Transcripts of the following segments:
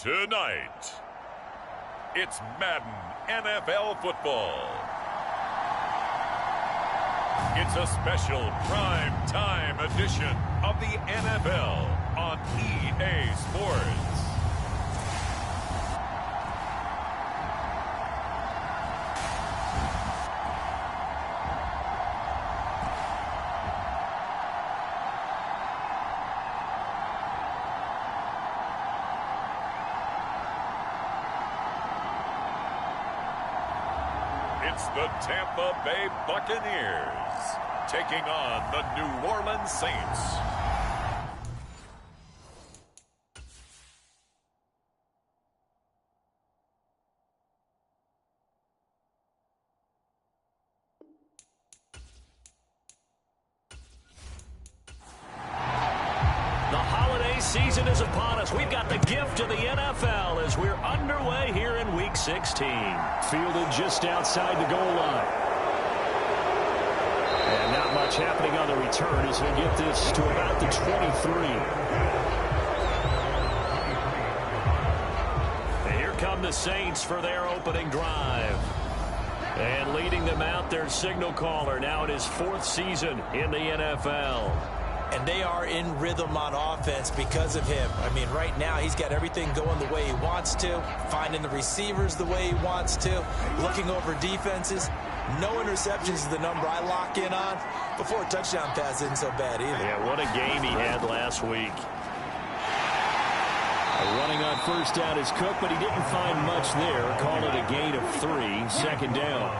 Tonight, it's Madden NFL football. It's a special prime time edition of the NFL on EA Sports. It's the Tampa Bay Buccaneers taking on the New Orleans Saints. The holiday season is upon us. We've got the gift of the NFL as we're underway here in Week 16. Fielded just outside the goal line. And not much happening on the return as we get this to about the 23. And here come the Saints for their opening drive. And leading them out, their signal caller, now in his fourth season in the NFL. And they are in rhythm on offense because of him. I mean, right now, he's got everything going the way he wants to, finding the receivers the way he wants to, looking over defenses. No interceptions is the number I lock in on. Before a touchdown pass isn't so bad either. Yeah, what a game he had last week. Running on first down is Cook, but he didn't find much there. Call it a gain of 3, second down.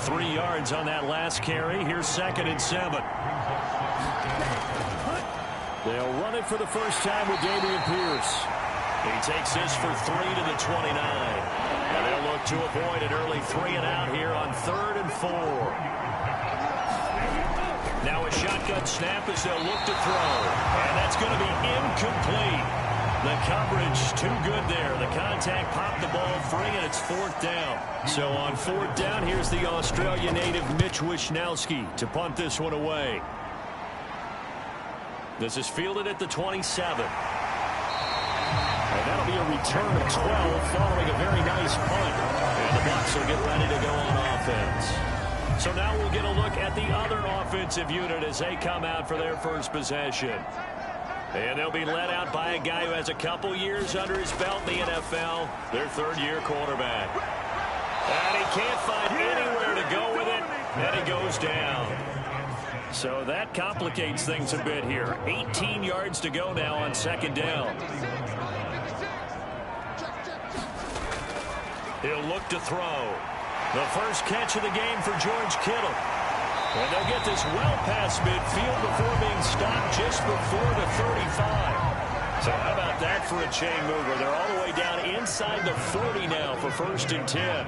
3 yards on that last carry. Here's 2nd and 7. They'll run it for the first time with Dameon Pierce. He takes this for 3 to the 29. And they'll look to avoid an early 3 and out here on 3rd and 4. Now a shotgun snap as they'll look to throw. And that's going to be incomplete. The coverage too good there. The contact popped the ball free, and it's 4th down. So on 4th down, here's the Australia native Mitch Wishnowsky to punt this one away. This is fielded at the 27. And that'll be a return of 12 following a very nice punt. And the Bucs will get ready to go on offense. So now we'll get a look at the other offensive unit as they come out for their first possession. And they'll be led out by a guy who has a couple years under his belt in the NFL, their third-year quarterback. And he can't find anywhere to go with it, and he goes down. So that complicates things a bit here. 18 yards to go now on 2nd down. He'll look to throw. The first catch of the game for George Kittle. And they'll get this well past midfield before being stopped just before the 35. So how about that for a chain mover? They're all the way down inside the 40 now for 1st and 10.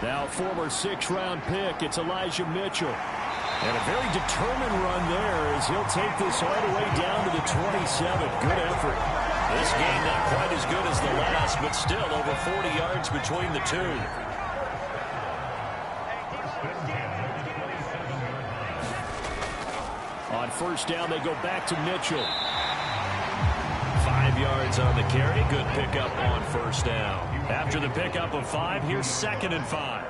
Now former 6th-round pick, it's Elijah Mitchell. And a very determined run there as he'll take this all the way down to the 27. Good effort. This game not quite as good as the last, but still over 40 yards between the two. On 1st down, they go back to Mitchell. 5 yards on the carry. Good pickup on 1st down. After the pickup of 5, here's 2nd and 5.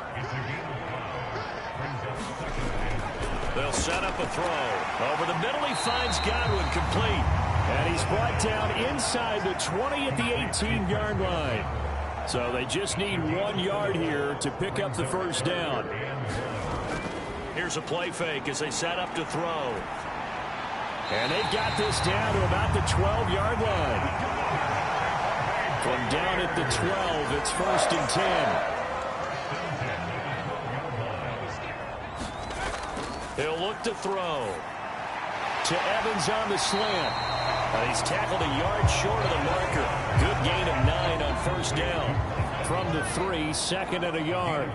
They'll set up a throw. Over the middle, he finds Godwin, complete. And he's brought down inside the 20 at the 18-yard line. So they just need 1 yard here to pick up the 1st down. Here's a play fake as they set up to throw. And they've got this down to about the 12-yard line. From down at the 12, it's 1st and 10. He'll look to throw. To Evans on the slant. And he's tackled a yard short of the marker. Good gain of 9 on 1st down. From the 3, 2nd and a yard.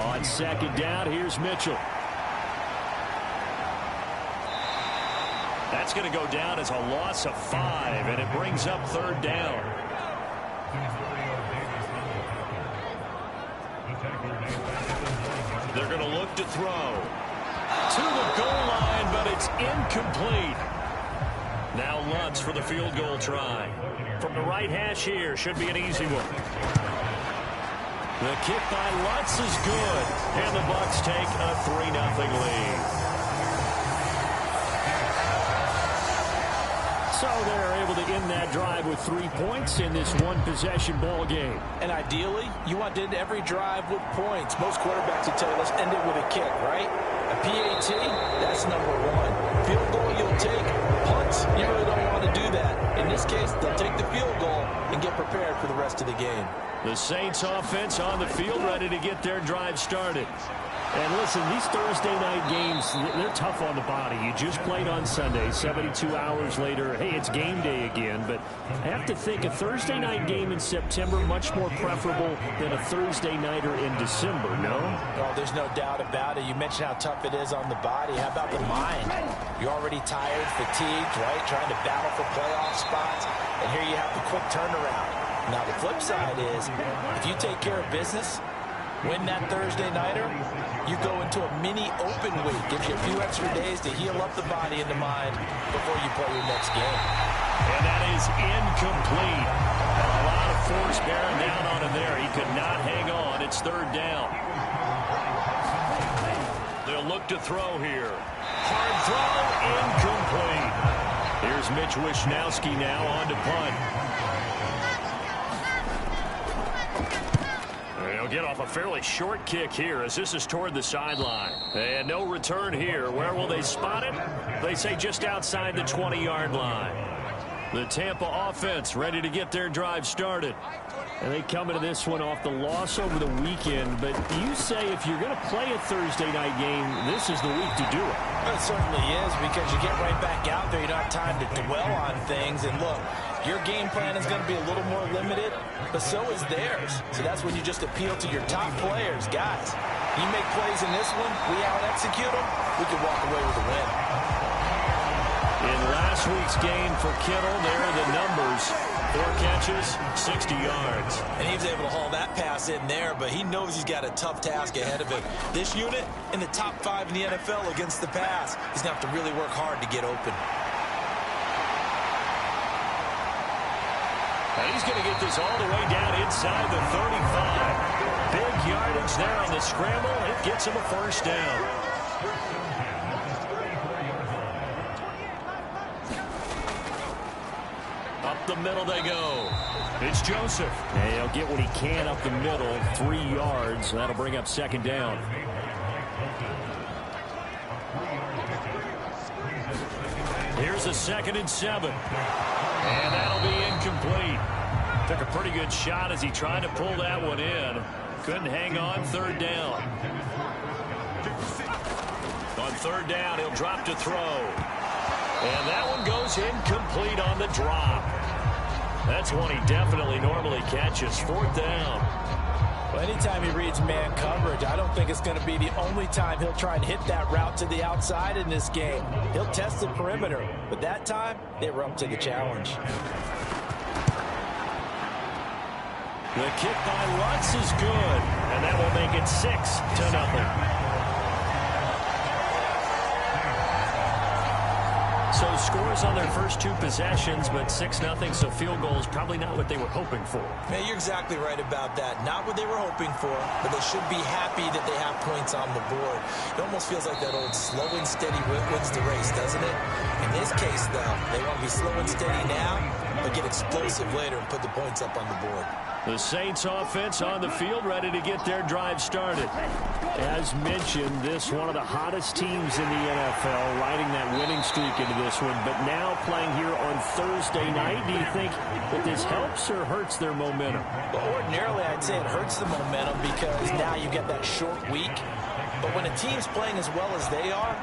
On 2nd down, here's Mitchell. That's going to go down as a loss of 5, and it brings up 3rd down. They're going to look to throw. to the goal line, but it's incomplete. Now Lutz for the field goal try. From the right hash here, should be an easy one. The kick by Lutz is good, and the Bucs take a 3-0 lead. So they're able to end that drive with 3 points in this one-possession ball game. And ideally, you want to end every drive with points. Most quarterbacks will tell you, let's end it with a kick, right? A PAT, that's number one. Field goal you'll take. Punts, you really don't want to do that. In this case, they'll take the field goal and get prepared for the rest of the game. The Saints offense on the field, ready to get their drive started. And listen, these Thursday night games, they're tough on the body. You just played on Sunday, 72 hours later, hey, it's game day again. But I have to think a Thursday night game in September much more preferable than a Thursday nighter in December, no? Oh, there's no doubt about it. You mentioned how tough it is on the body. How about the mind? You're already tired, fatigued, right? Trying to battle for playoff spots. And here you have the quick turnaround. Now, the flip side is, if you take care of business, win that Thursday nighter, you go into a mini open week. Gives you a few extra days to heal up the body and the mind before you play your next game. And that is incomplete. A lot of force bearing down on him there. He could not hang on. It's third down. They'll look to throw here. Hard throw, incomplete. Here's Mitch Wishnowski now on to punt. They'll get off a fairly short kick here as this is toward the sideline. And no return here. Where will they spot it? They say just outside the 20-yard line. The Tampa offense ready to get their drive started. And they come into this one off the loss over the weekend. But you say if you're going to play a Thursday night game, this is the week to do it. Well, it certainly is, because you get right back out there. You don't have time to dwell on things. And look, your game plan is going to be a little more limited, but so is theirs. So that's when you just appeal to your top players. Guys, you make plays in this one, we out-execute them, we can walk away with a win. In last week's game for Kittle, there are the numbers. 4 catches, 60 yards. And he was able to haul that pass in there, but he knows he's got a tough task ahead of him. This unit in the top 5 in the NFL against the pass. He's going to have to really work hard to get open. And he's going to get this all the way down inside the 35. Big yardage there on the scramble. It gets him a first down. Up the middle they go. It's Joseph. And he'll get what he can up the middle, 3 yards. That'll bring up second down. Here's a 2nd and 7. And that'll be incomplete. Took a pretty good shot as he tried to pull that one in. Couldn't hang on. Third down. On third down, he'll drop to throw. And that one goes incomplete on the drop. That's one he definitely normally catches. Fourth down. Well, anytime he reads man coverage, I don't think it's going to be the only time he'll try and hit that route to the outside in this game. He'll test the perimeter, but that time, they were up to the challenge. The kick by Lutz is good, and that will make it 6-0. So scores on their first 2 possessions, but 6-0, so field goal is probably not what they were hoping for. Man, you're exactly right about that. Not what they were hoping for, but they should be happy that they have points on the board. It almost feels like that old slow and steady wins the race, doesn't it? In this case, though, they want to be slow and steady now, but get explosive later and put the points up on the board. The Saints offense on the field ready to get their drive started. As mentioned, this one of the hottest teams in the NFL, riding that winning streak into this one, but now playing here on Thursday night. Do you think that this helps or hurts their momentum? Well, ordinarily, I'd say it hurts the momentum because now you get that short week. But when a team's playing as well as they are,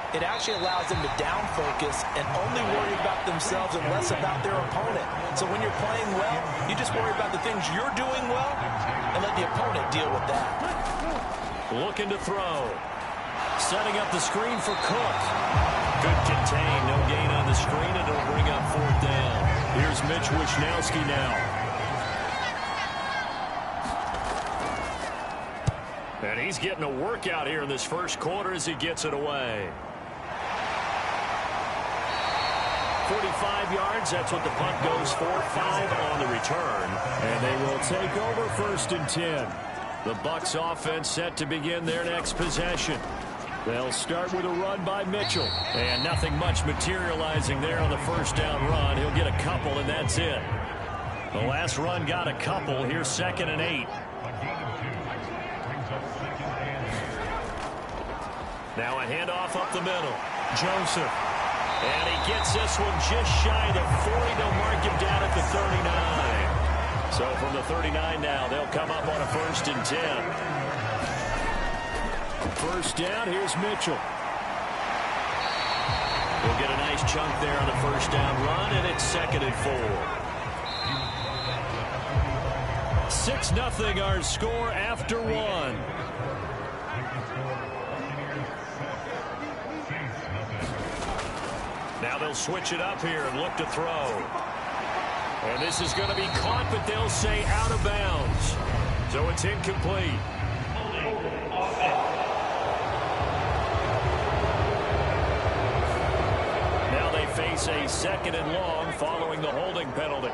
it actually allows them to down focus and only worry about themselves and less about their opponent. So when you're playing well, you just worry about the things you're doing well and let the opponent deal with that. Looking to throw. Setting up the screen for Cook. Good contain. No gain on the screen, and it'll bring up fourth down. Here's Mitch Wishnowski now. And he's getting a workout here in this first quarter as he gets it away. 45 yards, that's what the punt goes for. 5 on the return. And they will take over 1st and 10. The Bucs offense set to begin their next possession. They'll start with a run by Mitchell. And nothing much materializing there on the first down run. He'll get a couple, and that's it. The last run got a couple. Here's 2nd and 8. Now a handoff up the middle. Joseph. And he gets this one just shy of the 40. They'll mark him down at the 39. So from the 39 now, they'll come up on a 1st and 10. 1st down, here's Mitchell. We'll get a nice chunk there on the 1st down run, and it's 2nd and 4. 6-0 our score after 1. Now they'll switch it up here and look to throw. And this is going to be caught, but they'll say out of bounds. So it's incomplete. Now they face a 2nd and long following the holding penalty.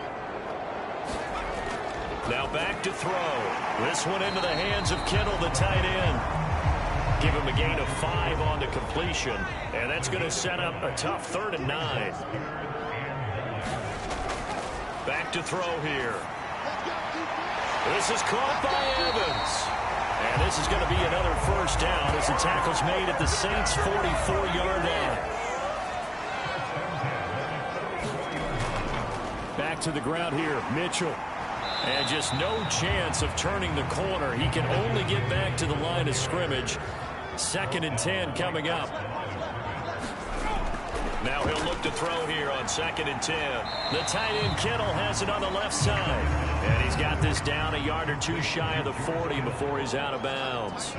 Now back to throw. This one into the hands of Kittle, the tight end. Give him a gain of 5 on the completion. And that's going to set up a tough 3rd and 9. Back to throw here. This is caught by Evans. And this is going to be another 1st down as the tackle's made at the Saints' 44-yard line. Back to the ground here, Mitchell. And just no chance of turning the corner. He can only get back to the line of scrimmage. 2nd and 10 coming up. Now he'll look to throw here on 2nd and 10. The tight end Kittle has it on the left side. And he's got this down a yard or 2 shy of the 40 before he's out of bounds.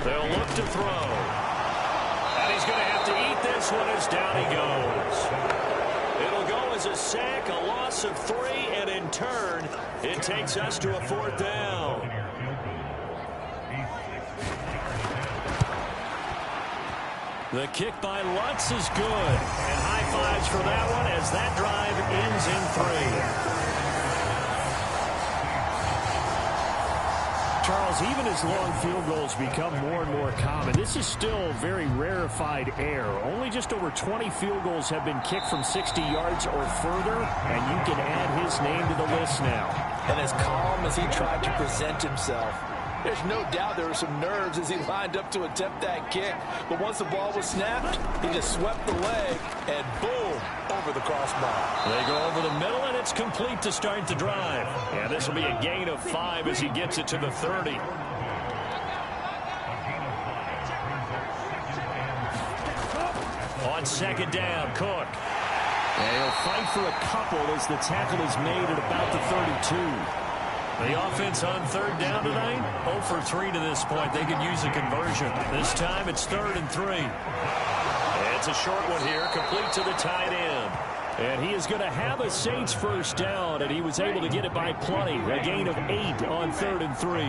They'll look to throw. And he's going to have to eat this one as down he goes. It'll go as a sack, a loss of 3, and in turn, it takes us to a 4th down. The kick by Lutz is good. And high fives for that one as that drive ends in 3. Charles, even as long field goals become more and more common, this is still very rarefied air. Only just over 20 field goals have been kicked from 60 yards or further, and you can add his name to the list now. And as calm as he tried to present himself, there's no doubt there were some nerves as he lined up to attempt that kick. But once the ball was snapped, he just swept the leg and boom, over the crossbar. They go over the middle, and it's complete to start the drive. Yeah, this will be a gain of 5 as he gets it to the 30. On 2nd down, Cook. And he'll fight for a couple as the tackle is made at about the 32. The offense on 3rd down tonight, 0 for 3 to this point. They could use a conversion. This time it's 3rd and 3. It's a short one here, complete to the tight end. And he is going to have a Saints 1st down, and he was able to get it by plenty. A gain of 8 on 3rd and 3.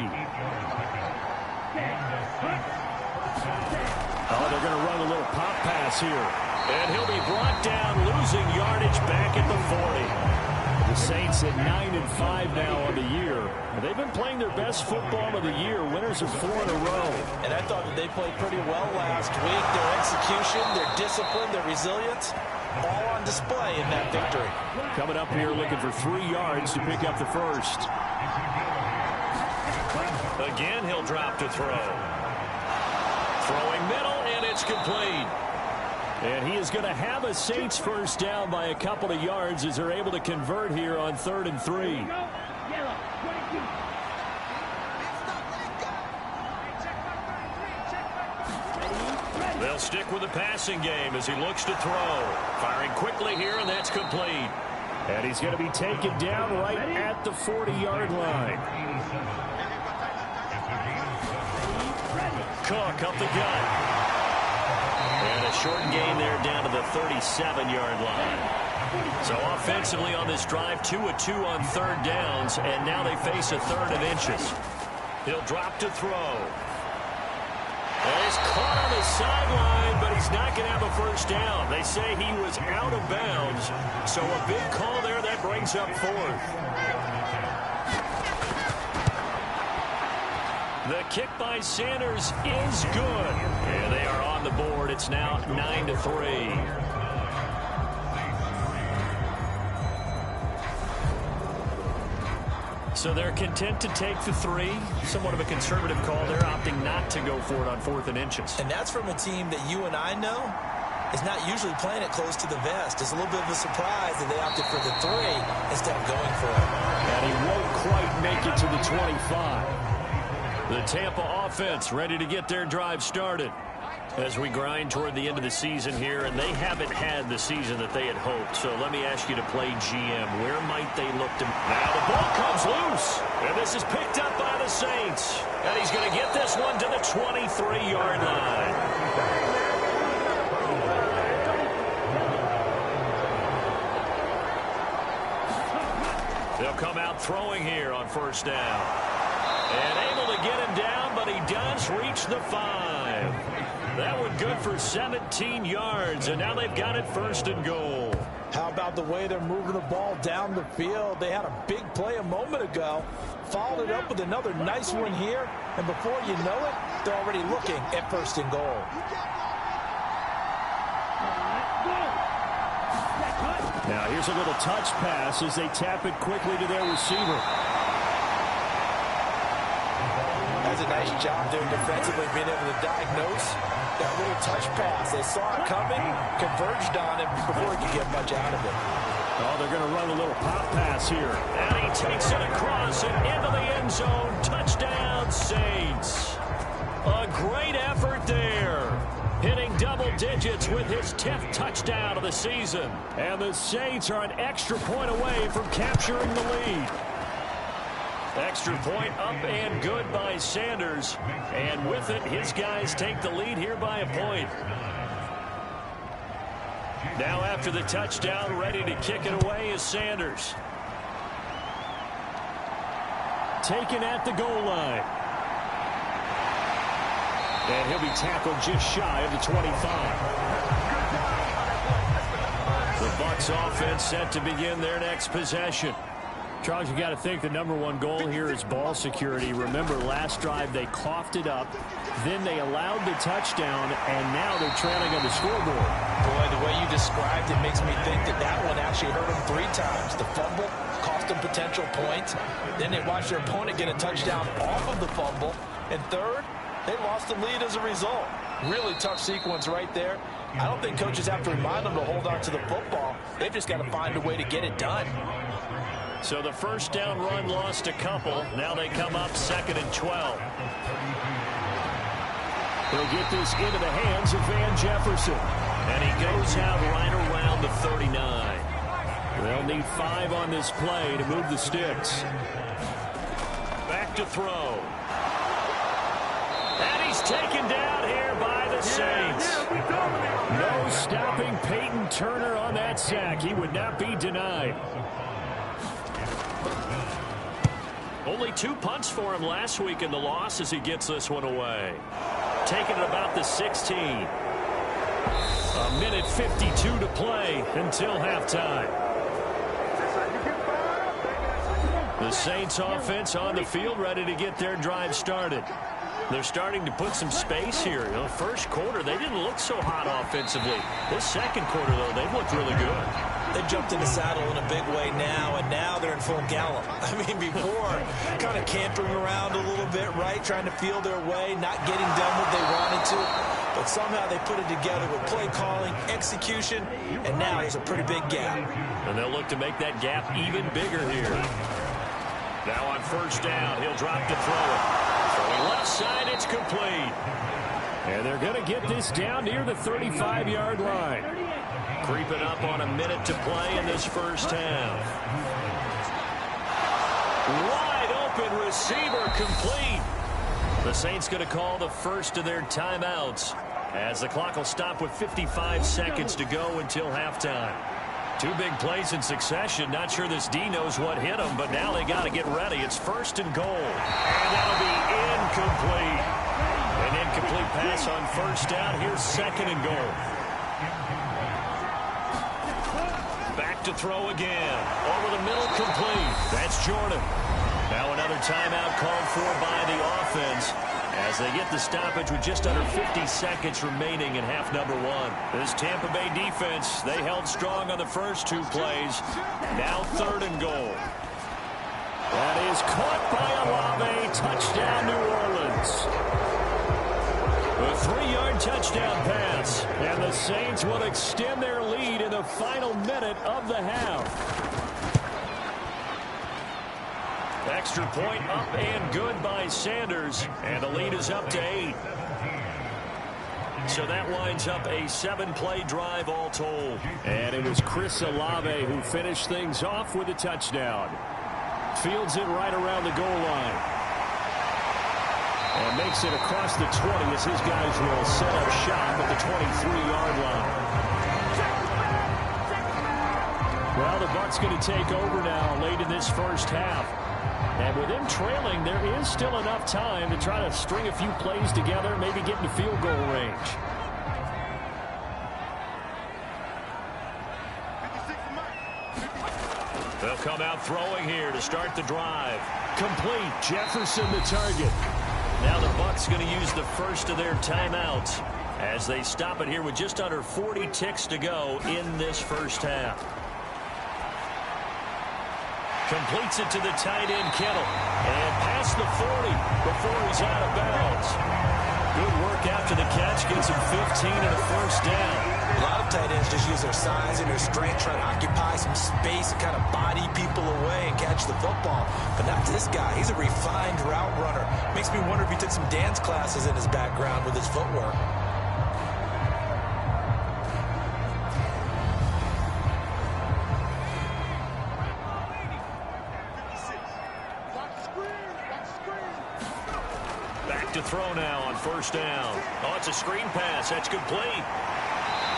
Oh, they're going to run a little pop pass here. And he'll be brought down, losing yardage back at the 40. The Saints at 9-5 now on the year. They've been playing their best football of the year. Winners of 4 in a row. And I thought that they played pretty well last week. Their execution, their discipline, their resilience, all on display in that victory. Coming up here looking for 3 yards to pick up the 1st. Again, he'll drop to throw. Throwing middle, and it's complete. And he is going to have a Saints 1st down by a couple of yards as they're able to convert here on 3rd and 3. They'll stick with the passing game as he looks to throw. Firing quickly here, and that's complete. And he's going to be taken down right at the 40-yard line. Cook up the gut. And a short gain there down to the 37-yard line. So offensively on this drive, 2 of 2 on 3rd downs, and now they face a 3rd and inches. He'll drop to throw. And he's caught on the sideline, but he's not going to have a first down. They say he was out of bounds, so a big call there that brings up fourth. The kick by Sanders is good. And they are on the board. It's now 9-3. So they're content to take the 3. Somewhat of a conservative call there, opting not to go for it on 4th and inches. And that's from a team that you and I know is not usually playing it close to the vest. It's a little bit of a surprise that they opted for the 3 instead of going for it. And he won't quite make it to the 25. The Tampa offense ready to get their drive started as we grind toward the end of the season here, and they haven't had the season that they had hoped. So let me ask you to play GM. Where might they look to? Now the ball comes loose, and this is picked up by the Saints. And he's going to get this one to the 23-yard line. They'll come out throwing here on first down. And able to get him down, but he does reach the 5. That one good for 17 yards, and now they've got it 1st and goal. How about the way they're moving the ball down the field? They had a big play a moment ago, followed it up with another nice one here, and before you know it, they're already looking at 1st and goal. Now here's a little touch pass as they tap it quickly to their receiver. That's a nice job there defensively, being able to diagnose that little touch pass. They saw it coming, converged on him before he could get much out of it. Oh, they're going to run a little pop pass here. And he takes it across and into the end zone. Touchdown, Saints. A great effort there. Hitting double digits with his 10th touchdown of the season. And the Saints are an extra point away from capturing the lead. Extra point up and good by Sanders. And with it, his guys take the lead here by a point. Now after the touchdown, ready to kick it away is Sanders. Taken at the goal line. And he'll be tackled just shy of the 25. The Bucs offense set to begin their next possession. Charles, you got to think the #1 goal here is ball security. Remember, last drive they coughed it up, then they allowed the touchdown, and now they're trailing on the scoreboard. Boy, the way you described it makes me think that that one actually hurt them 3 times. The fumble cost them potential points. Then they watched their opponent get a touchdown off of the fumble. And third, they lost the lead as a result. Really tough sequence right there. I don't think coaches have to remind them to hold on to the football. They've just got to find a way to get it done. So the first down run lost a couple. Now they come up 2nd and 12. They'll get this into the hands of Van Jefferson. And he goes out right around the 39. They'll need 5 on this play to move the sticks. Back to throw. And he's taken down here by the Saints. No stopping Peyton Turner on that sack. He would not be denied. Only 2 punts for him last week in the loss as he gets this one away. Taking it about the 16. A minute 52 to play until halftime. The Saints offense on the field ready to get their drive started. They're starting to put some space here. You know, first quarter, they didn't look so hot offensively. This second quarter, though, they've looked really good. They jumped in the saddle in a big way now, and now they're in full gallop. I mean, before, kind of campering around a little bit, right? Trying to feel their way, not getting done what they wanted to. But somehow they put it together with play calling, execution, and now there's a pretty big gap. And they'll look to make that gap even bigger here. Now on first down, he'll drop to throw it. Throwing left side, it's complete. And they're going to get this down near the 35-yard line. Creeping up on a minute to play in this first half. Wide open receiver complete. The Saints going to call the first of their timeouts as the clock will stop with 55 seconds to go until halftime. Two big plays in succession. Not sure this D knows what hit him, but now they got to get ready. It's 1st and goal. And that'll be incomplete. An incomplete pass on 1st down. Here's 2nd and goal. Back to throw again. Over the middle, complete. That's Jordan. Now another timeout called for by the offense as they get the stoppage with just under 50 seconds remaining in half number 1. This Tampa Bay defense, they held strong on the first 2 plays. Now 3rd and goal. That is caught by Olave. Touchdown, New Orleans. A 3-yard touchdown pass. And the Saints will extend their lead in the final minute of the half. Extra point up and good by Sanders. And the lead is up to 8. So that winds up a 7-play drive all told. And it was Chris Olave who finished things off with a touchdown. Fields it right around the goal line. And makes it across the 20 as his guys will set up shop at the 23-yard line. Well, the Bucs going to take over now late in this first half. And with them trailing, there is still enough time to try to string a few plays together, maybe get into field goal range. They'll come out throwing here to start the drive. Complete. Jefferson the target. Now the Bucs going to use the first of their timeouts as they stop it here with just under 40 ticks to go in this first half. Completes it to the tight end, Kittle. And past the 40 before he's out of bounds. Good work after the catch. Gets him 15 and a 1st down. A lot of tight ends just use their size and their strength, trying to occupy some space and kind of body people away and catch the football. But not this guy. He's a refined route runner. Makes me wonder if he took some dance classes in his background with his footwork. To throw now on 1st down. Oh, it's a screen pass. That's complete.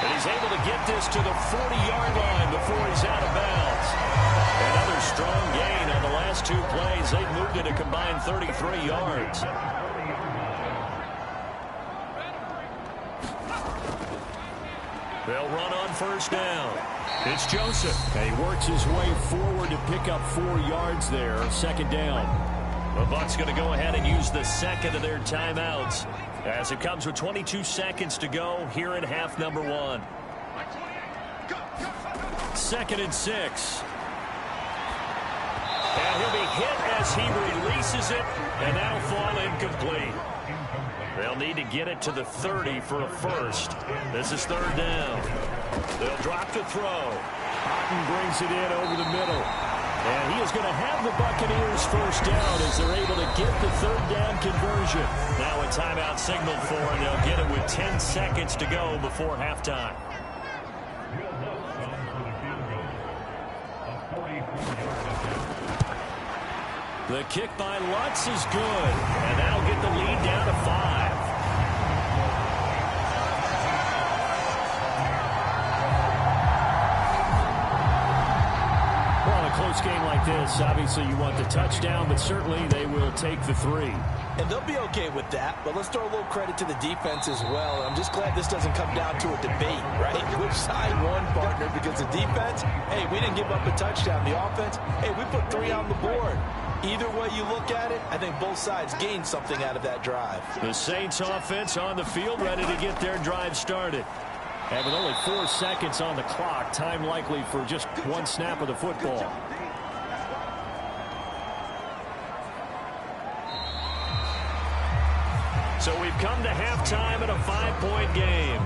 And he's able to get this to the 40-yard line before he's out of bounds. Another strong gain on the last 2 plays. They've moved it a combined 33 yards. They'll run on 1st down. It's Joseph. And he works his way forward to pick up 4 yards there. 2nd down. The Bucs going to go ahead and use the 2nd of their timeouts as it comes with 22 seconds to go here in half number 1. 2nd and 6. And he'll be hit as he releases it, and that'll fall incomplete. They'll need to get it to the 30 for a 1st. This is 3rd down. They'll drop to throw. Otten brings it in over the middle. And he is going to have the Buccaneers 1st down as they're able to get the 3rd down conversion. Now a timeout signaled for, and they'll get it with 10 seconds to go before halftime. The kick by Lutz is good, and that'll get the lead down to 5. Close game like this, obviously you want the touchdown, but certainly they will take the 3. And they'll be okay with that, but let's throw a little credit to the defense as well. I'm just glad this doesn't come down to a debate, right? Which side won, partner? Because the defense, hey, we didn't give up a touchdown. The offense, hey, we put 3 on the board. Either way you look at it, I think both sides gained something out of that drive. The Saints offense on the field, ready to get their drive started. And with only 4 seconds on the clock, time likely for just 1 snap of the football. So we've come to halftime in a 5-point game.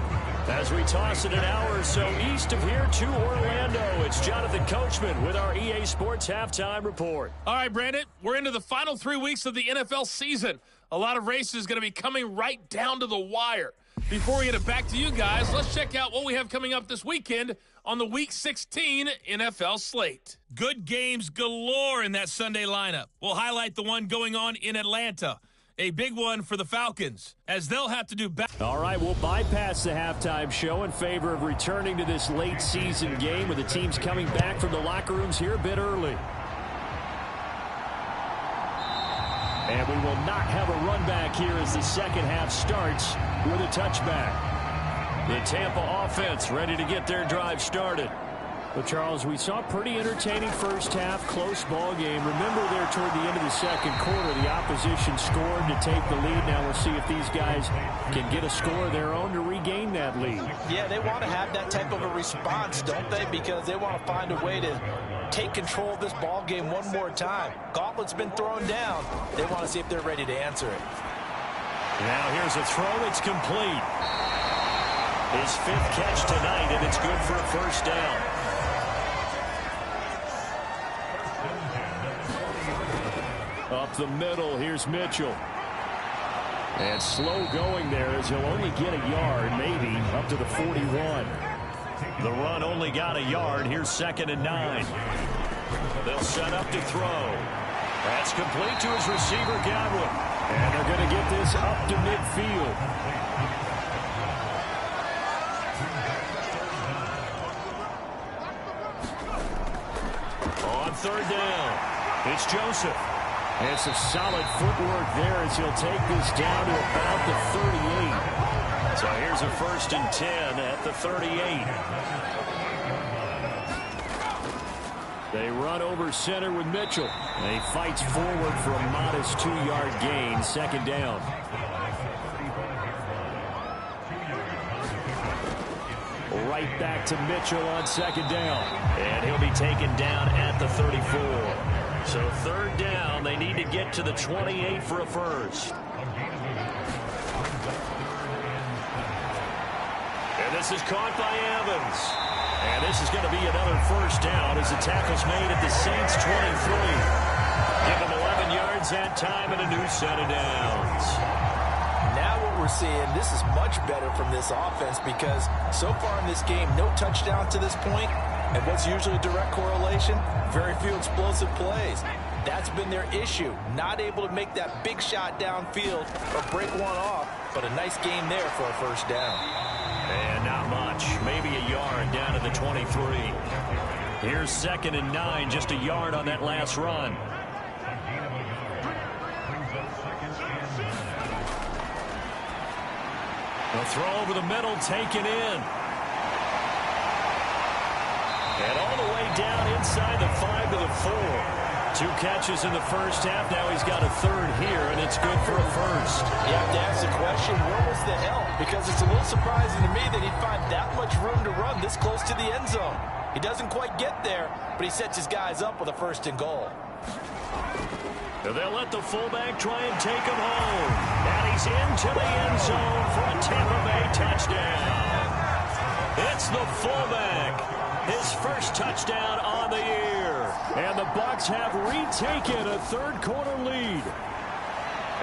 As we toss it an hour or so east of here to Orlando, it's Jonathan Coachman with our EA Sports Halftime Report. All right, Brandon, we're into the final 3 weeks of the NFL season. A lot of races going to be coming right down to the wire. Before we get it back to you guys, let's check out what we have coming up this weekend on the Week 16 NFL slate. Good games galore in that Sunday lineup. We'll highlight the one going on in Atlanta. a big one for the Falcons, as they'll have to do better. All right, we'll bypass the halftime show in favor of returning to this late season game with the teams coming back from the locker rooms here a bit early. And we will not have a run back here as the second half starts with a touchback. The Tampa offense ready to get their drive started. But, Charles, we saw a pretty entertaining first half, close ball game. Remember there toward the end of the second quarter, the opposition scored to take the lead. Now we'll see if these guys can get a score of their own to regain that lead. Yeah, they want to have that type of a response, don't they? Because they want to find a way to take control of this ball game one more time. Gauntlet's been thrown down. They want to see if they're ready to answer it. Now here's a throw. It's complete. His fifth catch tonight, and it's good for a first down. Up the middle, here's Mitchell. And slow going there as he'll only get a yard, maybe, up to the 41. The run only got a yard. Here's 2nd and 9. They'll set up to throw. That's complete to his receiver, Godwin. And they're going to get this up to midfield. On 3rd down, it's Joseph. And some solid footwork there as he'll take this down to about the 38. So here's a 1st and 10 at the 38. They run over center with Mitchell. And he fights forward for a modest 2-yard gain, 2nd down. Right back to Mitchell on 2nd down. And he'll be taken down at the 34. So 3rd down, they need to get to the 28 for a first. And this is caught by Evans. And this is going to be another first down as the tackle's made at the Saints' 23. Give them 11 yards that time and a new set of downs. Now what we're seeing, this is much better from this offense because so far in this game, no touchdown to this point. And what's usually a direct correlation? Very few explosive plays. That's been their issue. Not able to make that big shot downfield or break one off, but a nice gain there for a first down. And not much. Maybe a yard down to the 23. Here's 2nd and 9, just a yard on that last run. A throw over the middle, taken in. And all the way down inside the 5 to the 4. 2 catches in the first half. Now he's got a 3rd here, and it's good for a first. You have to ask the question, where was the help? Because it's a little surprising to me that he'd find that much room to run this close to the end zone. He doesn't quite get there, but he sets his guys up with a 1st and goal. And they'll let the fullback try and take him home. And he's into the end zone for a Tampa Bay touchdown. It's the fullback. His first touchdown on the year. And the Bucs have retaken a 3rd quarter lead.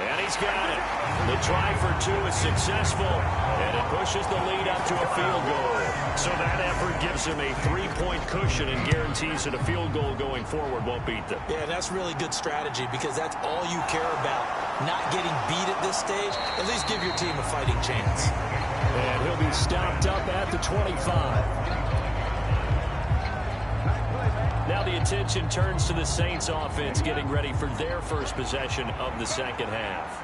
And he's got it. The try for 2 is successful, and it pushes the lead up to a field goal. So that effort gives him a 3-point cushion and guarantees that a field goal going forward won't beat them. Yeah, that's really good strategy because that's all you care about. Not getting beat at this stage. At least give your team a fighting chance. And he'll be stopped up at the 25. Now the attention turns to the Saints offense getting ready for their first possession of the second half.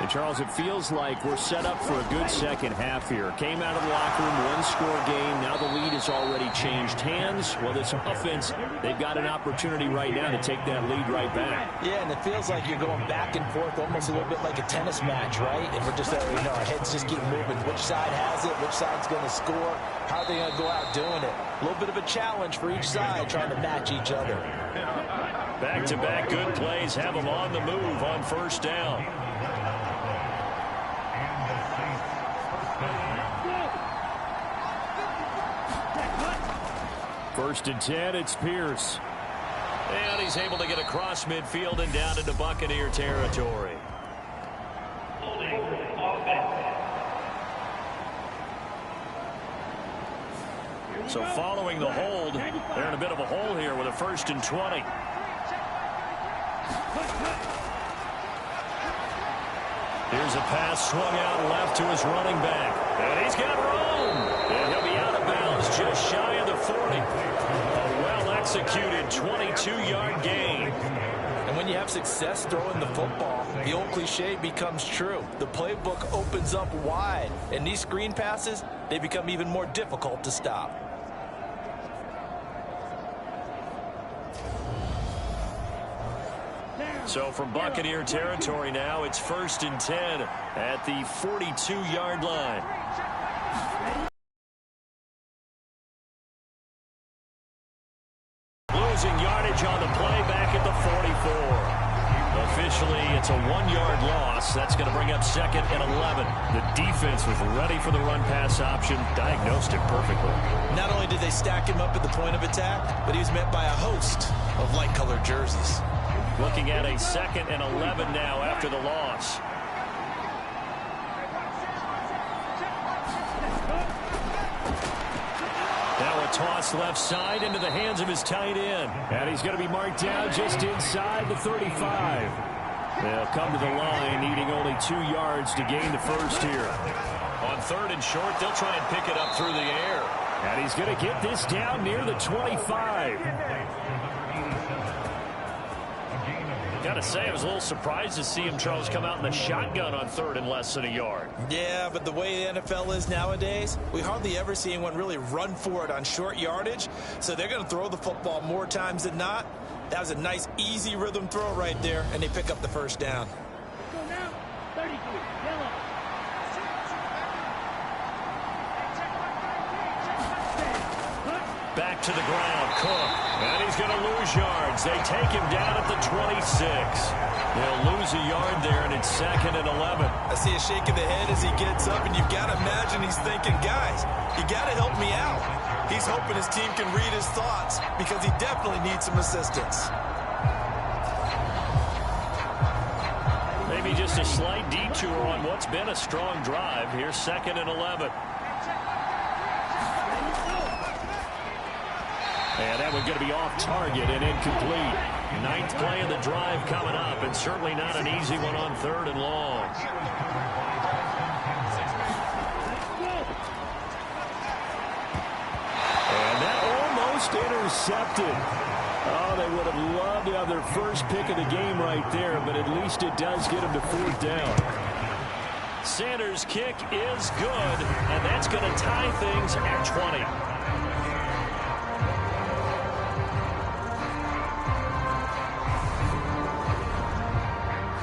And Charles, it feels like we're set up for a good second half here. Came out of the locker room, 1-score game. Now the lead has already changed hands. Well, this offense, they've got an opportunity right now to take that lead right back. Yeah, and it feels like you're going back and forth almost a little bit like a tennis match, right? And we're just, our heads just keep moving. Which side has it? Which side's going to score? How are they going to go out doing it? A little bit of a challenge for each side trying to match each other. Back-to-back good plays have them on the move on first down. First and 10, it's Pierce. And he's able to get across midfield and down into Buccaneer territory. So following the hold, they're in a bit of a hole here with a 1st and 20. Here's a pass swung out left to his running back. And he's got room. And he'll be out of bounds just shy of the 40. A well-executed 22-yard gain. And when you have success throwing the football, the old cliche becomes true. The playbook opens up wide. And these screen passes, they become even more difficult to stop. So from Buccaneer territory now, it's 1st and 10 at the 42-yard line. Losing yardage on the play back at the 44. Officially, it's a 1-yard loss. That's going to bring up 2nd and 11. The defense was ready for the run-pass option, diagnosed it perfectly. Not only did they stack him up at the point of attack, but he was met by a host of light-colored jerseys. Looking at a 2nd and 11 now after the loss. Now a toss left side into the hands of his tight end. And he's going to be marked down just inside the 35. They'll come to the line, needing only 2 yards to gain the first here. On 3rd and short, they'll try and pick it up through the air. And he's going to get this down near the 25. Gotta say, I was a little surprised to see him, Charles, come out in the shotgun on 3rd and less than a yard. Yeah, but the way the NFL is nowadays, we hardly ever see anyone really run for it on short yardage. So they're going to throw the football more times than not. That was a nice, easy rhythm throw right there, and they pick up the first down. Go now, 33, yellow. Back to the ground, Cook. And he's going to lose yards. They take him down at the 26. They'll lose a yard there, and it's 2nd and 11. I see a shake of the head as he gets up, and you've got to imagine he's thinking, guys, you got to help me out. He's hoping his team can read his thoughts because he definitely needs some assistance. Maybe just a slight detour on what's been a strong drive. Here's 2nd and 11. And that one's going to be off target and incomplete. 9th play of the drive coming up, and certainly not an easy one on 3rd and long. And that almost intercepted. Oh, they would have loved to have their first pick of the game right there, but at least it does get them to 4th down. Sanders' kick is good, and that's going to tie things at 20.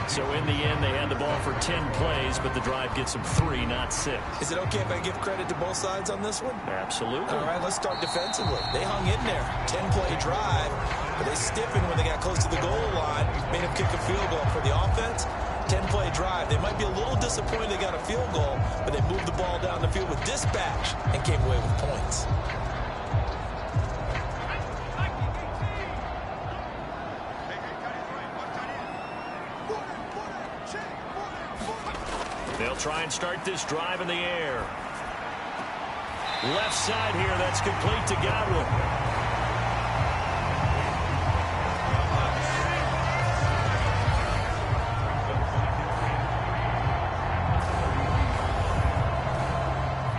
So in the end, they had the ball for 10 plays, but the drive gets them 3, not 6. Is it okay if I give credit to both sides on this one? Absolutely. All right, let's start defensively. They hung in there. 10-play drive, but they stiffened when they got close to the goal line, made them kick a field goal. For the offense, 10-play drive. They might be a little disappointed they got a field goal, but they moved the ball down the field with dispatch and came away with points. They'll try and start this drive in the air. Left side here, that's complete to Godwin.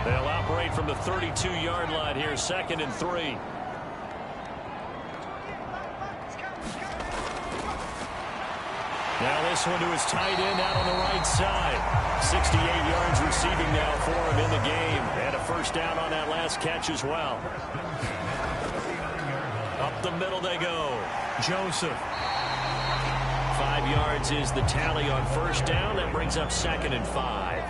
They'll operate from the 32-yard line here, 2nd and 3. Now this one to his tight end out on the right side. 68 yards receiving now for him in the game. And a first down on that last catch as well. Up the middle they go. Joseph. 5 yards is the tally on first down. That brings up 2nd and 5.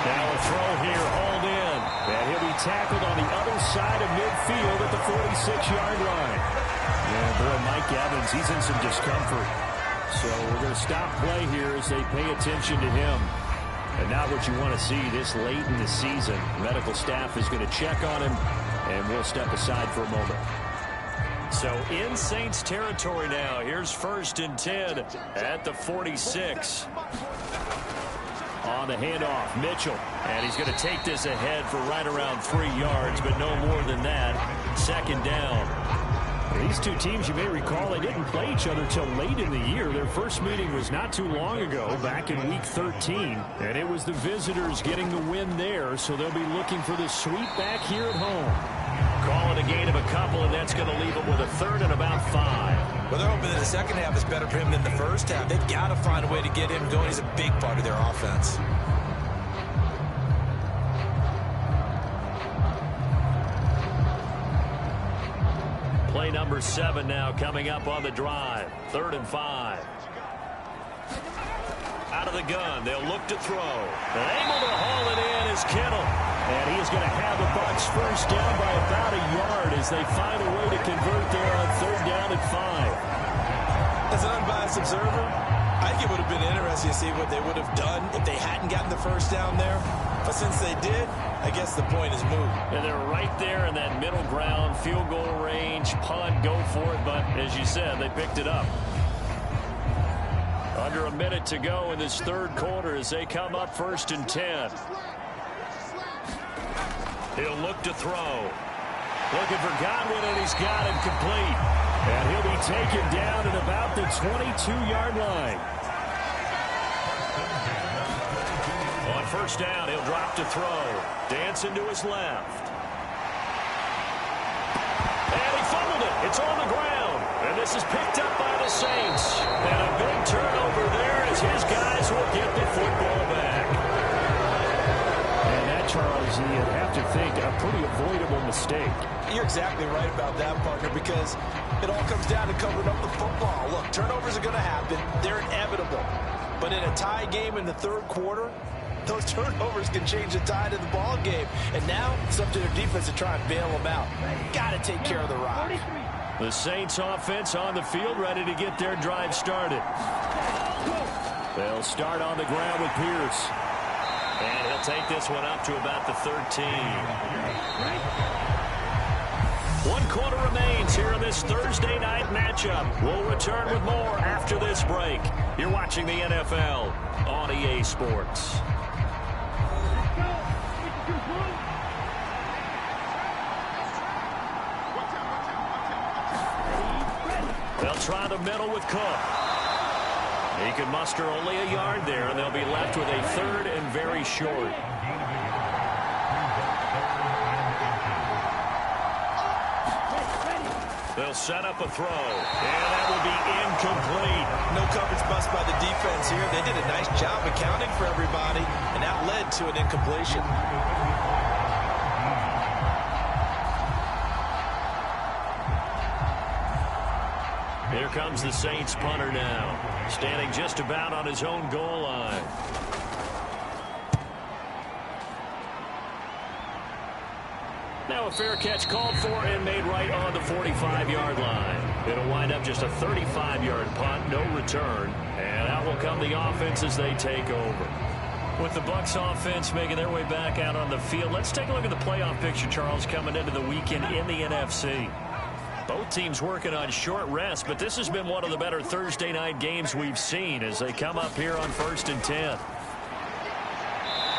Now a throw here, hauled in. And he'll be tackled on the other side of midfield at the 46-yard line. Yeah, boy, Mike Evans, he's in some discomfort. So we're going to stop play here as they pay attention to him. And not what you want to see this late in the season. Medical staff is going to check on him, and we'll step aside for a moment. So in Saints territory now. Here's 1st and 10 at the 46. On the handoff, Mitchell. And he's going to take this ahead for right around 3 yards, but no more than that. 2nd down. These two teams, you may recall, they didn't play each other till late in the year. Their first meeting was not too long ago, back in Week 13. And it was the visitors getting the win there, so they'll be looking for the sweep back here at home. Call it a gain of a couple, and that's going to leave them with a third and about 5. Well, they're hoping that the second half is better for him than the first half. They've got to find a way to get him going. He's a big part of their offense. Play number 7 now coming up on the drive. 3rd and 5. Out of the gun. They'll look to throw. And able to haul it in is Kittle. And he is going to have the Bucs first down by about a yard as they find a way to convert there on 3rd down and 5. As an unbiased observer, I think it would have been interesting to see what they would have done if they hadn't gotten the first down there. But since they did, I guess the point is moot. And they're right there in that middle ground, field goal range, punt, go for it. But as you said, they picked it up. Under a minute to go in this 3rd quarter as they come up 1st and 10. He'll look to throw. Looking for Godwin, and he's got him complete. And he'll be taken down at about the 22-yard line. On 1st down, he'll drop to throw. Dancing to his left. And he fumbled it. It's on the ground. And this is picked up by the Saints. And a big turnover there as his guys will get the football back. And that, Charles, you'd have to think a pretty avoidable mistake. You're exactly right about that, partner, because it all comes down to covering up the football. Look, turnovers are going to happen. They're inevitable. But in a tie game in the 3rd quarter, those turnovers can change the tide of the ball game. And now it's up to their defense to try and bail them out. Got to take care of the rock. The Saints offense on the field, ready to get their drive started. They'll start on the ground with Pierce. And he'll take this one up to about the 13. 1 quarter remains here in this Thursday night matchup. We'll return with more after this break. You're watching the NFL on EA Sports. They'll try the middle with Cook. He can muster only a yard there, and they'll be left with a 3rd and very short. They'll set up a throw, and that will be incomplete. No coverage bust by the defense here. They did a nice job accounting for everybody, and that led to an incompletion. Here comes the Saints punter now, standing just about on his own goal line. Now a fair catch called for and made right on the 45-yard line. It'll wind up just a 35-yard punt, no return. And out will come the offense as they take over. With the Bucs offense making their way back out on the field, let's take a look at the playoff picture, Charles, coming into the weekend in the NFC. Both teams working on short rest, but this has been one of the better Thursday night games we've seen as they come up here on 1st and 10.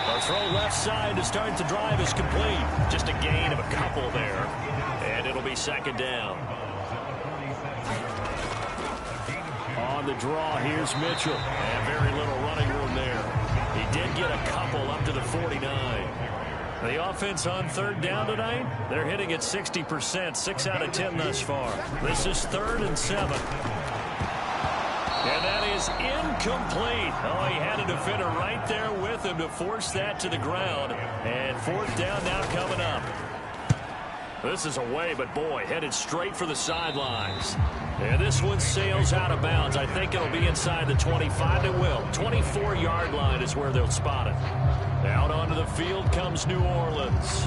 A throw left side to start the drive is complete. Just a gain of a couple there. And it'll be 2nd down. On the draw, here's Mitchell. And very little running room there. He did get a couple up to the 49. The offense on 3rd down tonight, they're hitting at 60%, 6 out of 10 thus far. This is 3rd and 7. And that is incomplete. Oh, he had a defender right there with him to force that to the ground. And 4th down now coming up. This is away, but boy, headed straight for the sidelines. And this one sails out of bounds. I think it'll be inside the 25. It will. 24-yard line is where they'll spot it. Out onto the field comes New Orleans.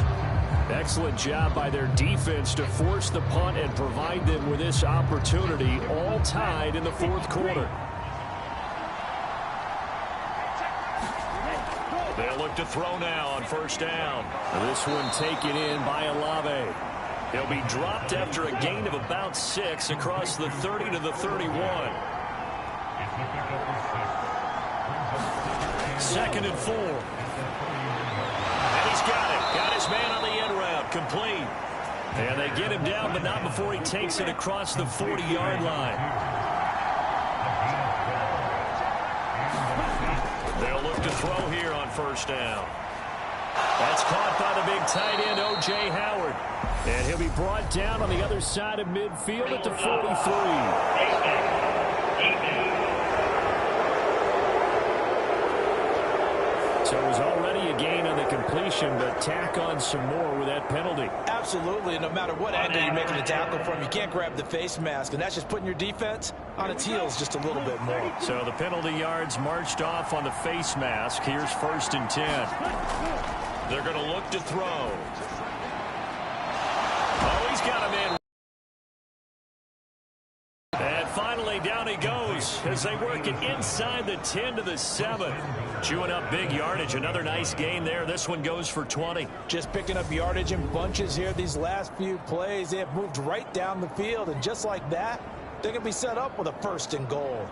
Excellent job by their defense to force the punt and provide them with this opportunity, all tied in the 4th quarter. They'll look to throw now on 1st down. This one taken in by Olave. He'll be dropped after a gain of about 6 across the 30 to the 31. 2nd and 4. And he's got it. Got his man on the end route. Complete. And they get him down, but not before he takes it across the 40-yard line. They'll look to throw here on first down. That's caught by the big tight end, O.J. Howard. And he'll be brought down on the other side of midfield at the 43. So it was already a gain on the completion, but tack on some more with that penalty. Absolutely. No matter what angle you're making a tackle from, you can't grab the face mask, and that's just putting your defense on its heels just a little bit more. So the penalty yards marched off on the face mask. Here's 1st and 10. They're going to look to throw. Oh, he's got him in. And finally, down he goes as they work it inside the 10 to the 7. Chewing up big yardage. Another nice gain there. This one goes for 20. Just picking up yardage in bunches here these last few plays. They have moved right down the field, and just like that, they can be set up with a 1st and goal.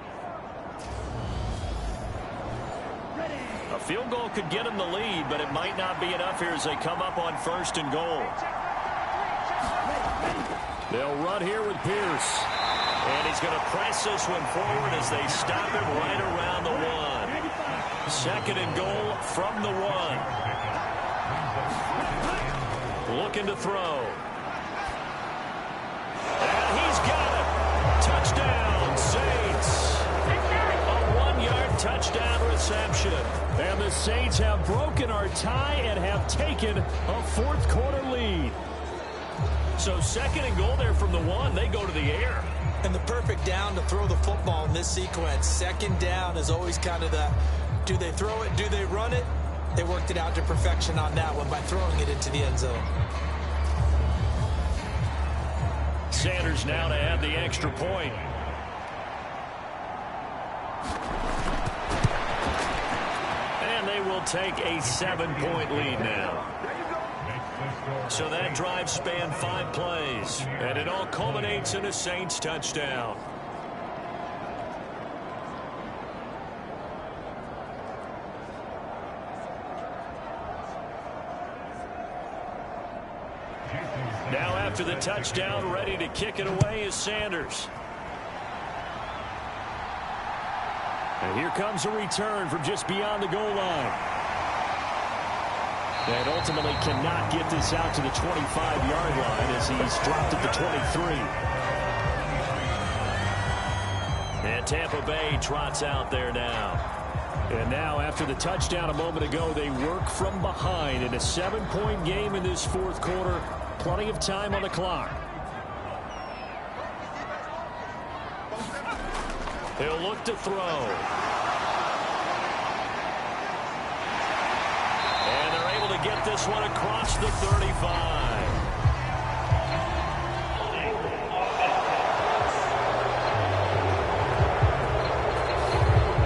A field goal could get them the lead, but it might not be enough here as they come up on 1st and goal. They'll run here with Pierce. And he's going to press this one forward as they stop him right around the 1. 2nd and goal from the 1. Looking to throw. And he's got it. Touchdown, Saints. A 1-yard touchdown reception. And the Saints have broken our tie and have taken a 4th quarter lead. So 2nd and goal there from the 1. They go to the air. And the perfect down to throw the football in this sequence. 2nd down is always kind of the, do they throw it, do they run it? They worked it out to perfection on that one by throwing it into the end zone. Sanders now to add the extra point. And they will take a 7-point lead now. So that drive spanned 5 plays, and it all culminates in a Saints touchdown. Now after the touchdown, ready to kick it away is Sanders. And here comes a return from just beyond the goal line. And ultimately cannot get this out to the 25-yard line as he's dropped at the 23. And Tampa Bay trots out there now. And now after the touchdown a moment ago, they work from behind in a 7-point game in this 4th quarter. Plenty of time on the clock. He'll look to throw. To get this one across the 35.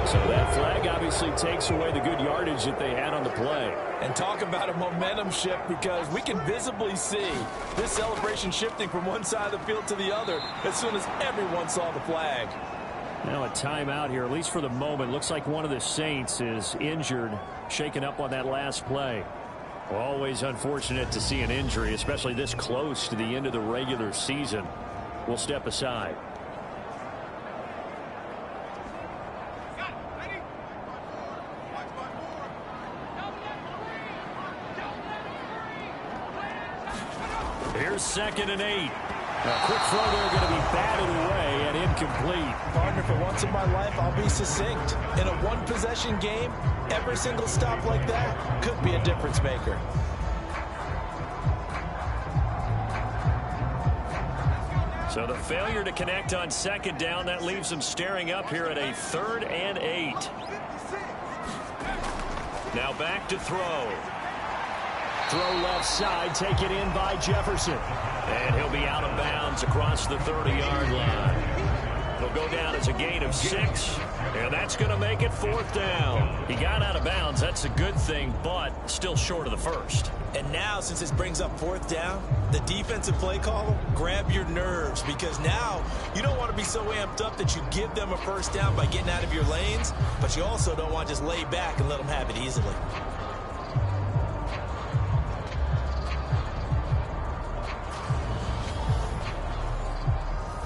So that flag obviously takes away the good yardage that they had on the play. And talk about a momentum shift, because we can visibly see this celebration shifting from one side of the field to the other as soon as everyone saw the flag. Now a timeout here, at least for the moment. Looks like one of the Saints is injured, shaken up on that last play. Well, always unfortunate to see an injury, especially this close to the end of the regular season. We'll step aside. Here's 2nd and 8. A quick throw there going to be batted away and incomplete. Partner, for once in my life, I'll be succinct. In a one-possession game, every single stop like that could be a difference maker. So the failure to connect on 2nd down, that leaves them staring up here at a 3rd and 8. Now back to throw. Throw left side, taken in by Jefferson. And he'll be out of bounds across the 30-yard line. It'll go down as a gain of 6, and that's going to make it 4th down. He got out of bounds. That's a good thing, but still short of the 1st. And now, since this brings up 4th down, the defensive play caller, grab your nerves, because now you don't want to be so amped up that you give them a 1st down by getting out of your lanes, but you also don't want to just lay back and let them have it easily.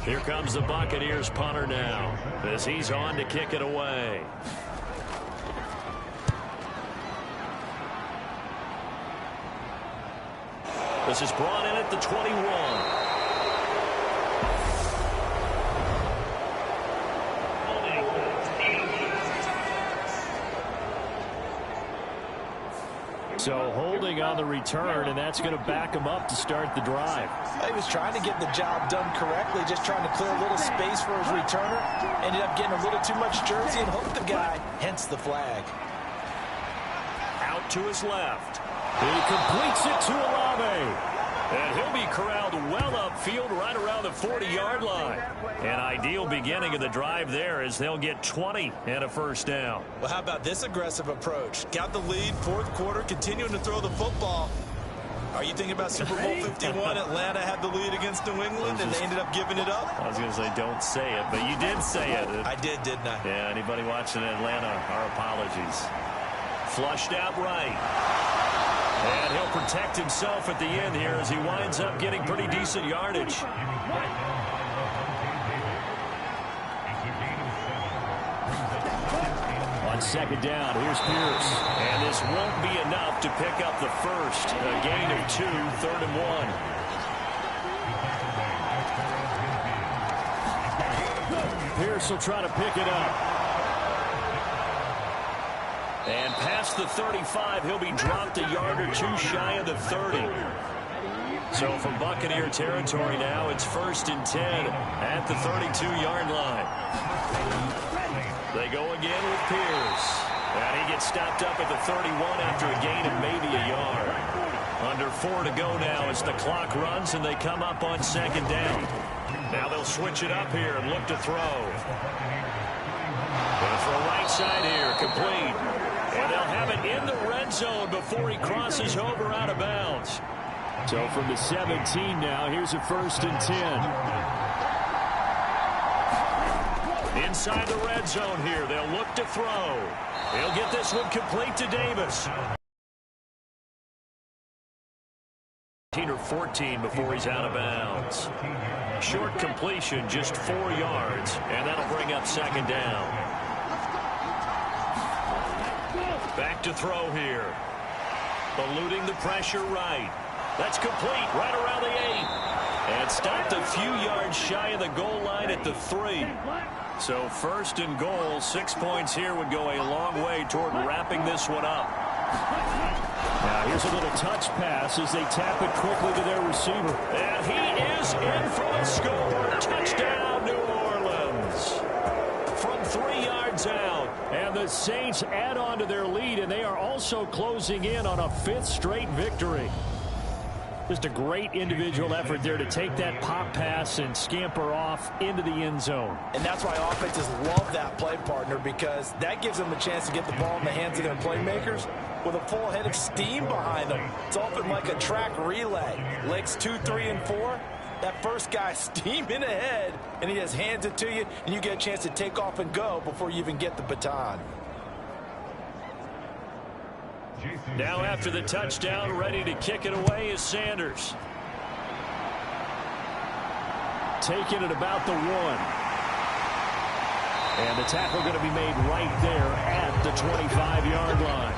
Here comes the Buccaneers punter now as he's on to kick it away. This is brought in at the 21. So holding on the return, and that's going to back him up to start the drive. He was trying to get the job done correctly, just trying to clear a little space for his returner. Ended up getting a little too much jersey and hooked the guy, hence the flag. Out to his left. He completes it to Olave. And he'll be corralled well upfield right around the 40-yard line. An ideal beginning of the drive there as they'll get 20 and a first down. Well, how about this aggressive approach? Got the lead, fourth quarter, continuing to throw the football. Are you thinking about Super Bowl 51? Atlanta had the lead against New England, and they ended up giving it up? I was going to say don't say it, but you did say it. I did, didn't I? Yeah, anybody watching Atlanta, our apologies. Flushed out right. And he'll protect himself at the end here as he winds up getting pretty decent yardage. On second down, here's Pierce. And this won't be enough to pick up the first. A gain of 2, 3rd and 1. Pierce will try to pick it up. And past the 35, he'll be dropped a yard or two shy of the 30. So from Buccaneer territory now, it's 1st and 10 at the 32-yard line. They go again with Pierce. And he gets stopped up at the 31 after a gain of maybe a yard. Under 4 to go now as the clock runs and they come up on second down. Now they'll switch it up here and look to throw. Going to throw right side here, complete. And they'll have it in the red zone before he crosses over out of bounds. So from the 17 now, here's a 1st and 10. Inside the red zone here, they'll look to throw. He'll get this one complete to Davis. 13 or 14 before he's out of bounds. Short completion, just 4 yards, and that'll bring up second down. Back to throw here. Eluding the pressure right. That's complete right around the 8. And stopped a few yards shy of the goal line at the 3. So 1st and goal, 6 points here would go a long way toward wrapping this one up. Now here's a little touch pass as they tap it quickly to their receiver. And he is in for a score. Touchdown, New Orleans. From 3 yards out. And the Saints add on to their lead, and they are also closing in on a 5th straight victory. Just a great individual effort there to take that pop pass and scamper off into the end zone. And that's why offenses love that play, partner, because that gives them a chance to get the ball in the hands of their playmakers with a full head of steam behind them. It's often like a track relay. Legs 2, 3, and 4. That first guy steaming ahead, and he just hands it to you, and you get a chance to take off and go before you even get the baton. Now after the touchdown, ready to kick it away is Sanders. Taking it about the 1. And the tackle going to be made right there at the 25-yard line.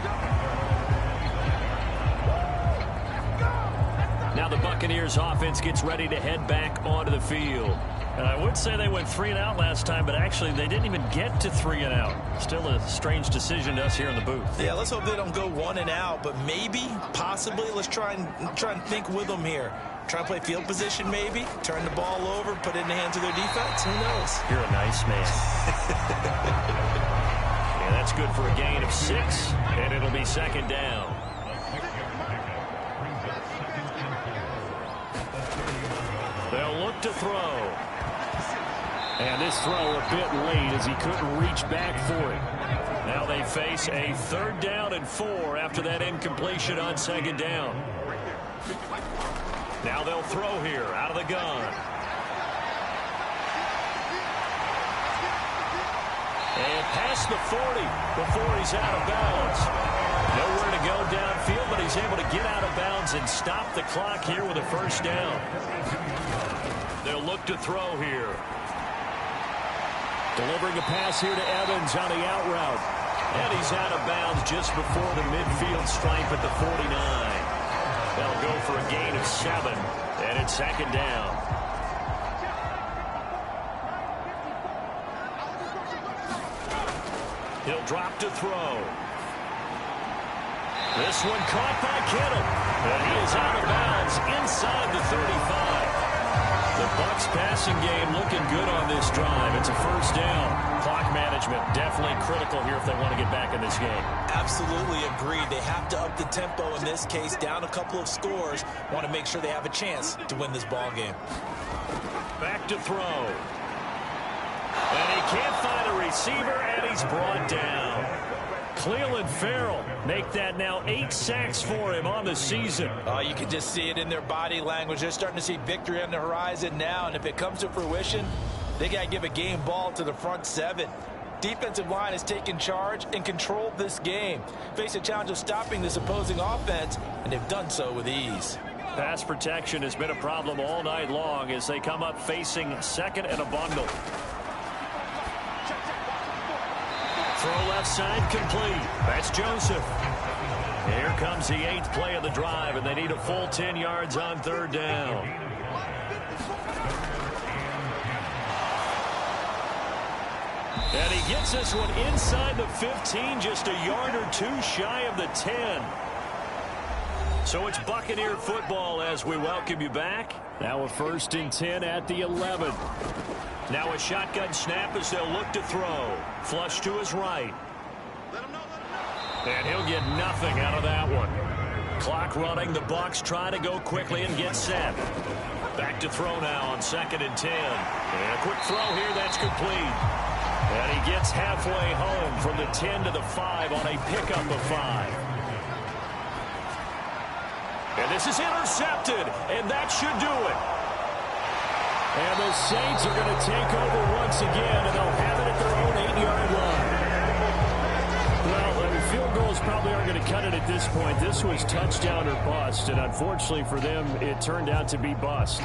Now the Buccaneers offense gets ready to head back onto the field. And I would say they went 3 and out last time, but actually they didn't even get to 3 and out. Still a strange decision to us here in the booth. Yeah, let's hope they don't go 1 and out, but maybe, possibly, let's try and think with them here. Try to play field position maybe, turn the ball over, put it in the hands of their defense. Who knows? You're a nice man. Yeah, that's good for a gain of 6, and it'll be second down. They'll look to throw. And this throw a bit late as he couldn't reach back for it. Now they face a 3rd down and 4 after that incompletion on second down. Now they'll throw here out of the gun. And past the 40 before he's out of bounds. Nowhere to go downfield, but he's able to get out of bounds and stop the clock here with a 1st down. They'll look to throw here. Delivering a pass here to Evans on the out route. And he's out of bounds just before the midfield stripe at the 49. That'll go for a gain of 7, and it's second down. He'll drop to throw. This one caught by Kittle. And he is out of bounds inside the 35. The Bucs passing game looking good on this drive. It's a first down. Clock management definitely critical here if they want to get back in this game. Absolutely agreed. They have to up the tempo in this case, down a couple of scores. Want to make sure they have a chance to win this ball game. Back to throw. And he can't find a receiver, and he's brought down. Cleveland Farrell make that now 8 sacks for him on the season. You can just see it in their body language. They're starting to see victory on the horizon now, and if it comes to fruition, they got to give a game ball to the front 7. Defensive line has taken charge and controlled this game. Face a challenge of stopping this opposing offense, and they've done so with ease. Pass protection has been a problem all night long as they come up facing second and a bundle. Throw left side complete. That's Joseph. Here comes the 8th play of the drive, and they need a full 10 yards on third down. And he gets this one inside the 15, just a yard or 2 shy of the 10. So it's Buccaneer football as we welcome you back. Now a 1st and 10 at the 11. Now a shotgun snap as they'll look to throw. Flush to his right. And he'll get nothing out of that one. Clock running. The Bucs try to go quickly and get set. Back to throw now on 2nd and 10. And a quick throw here. That's complete. And he gets halfway home from the 10 to the 5 on a pickup of 5. And this is intercepted. And that should do it. And the Saints are going to take over once again, and they'll have it at their own 8-yard line. Well, field goals probably aren't going to cut it at this point. This was touchdown or bust, and unfortunately for them, it turned out to be bust.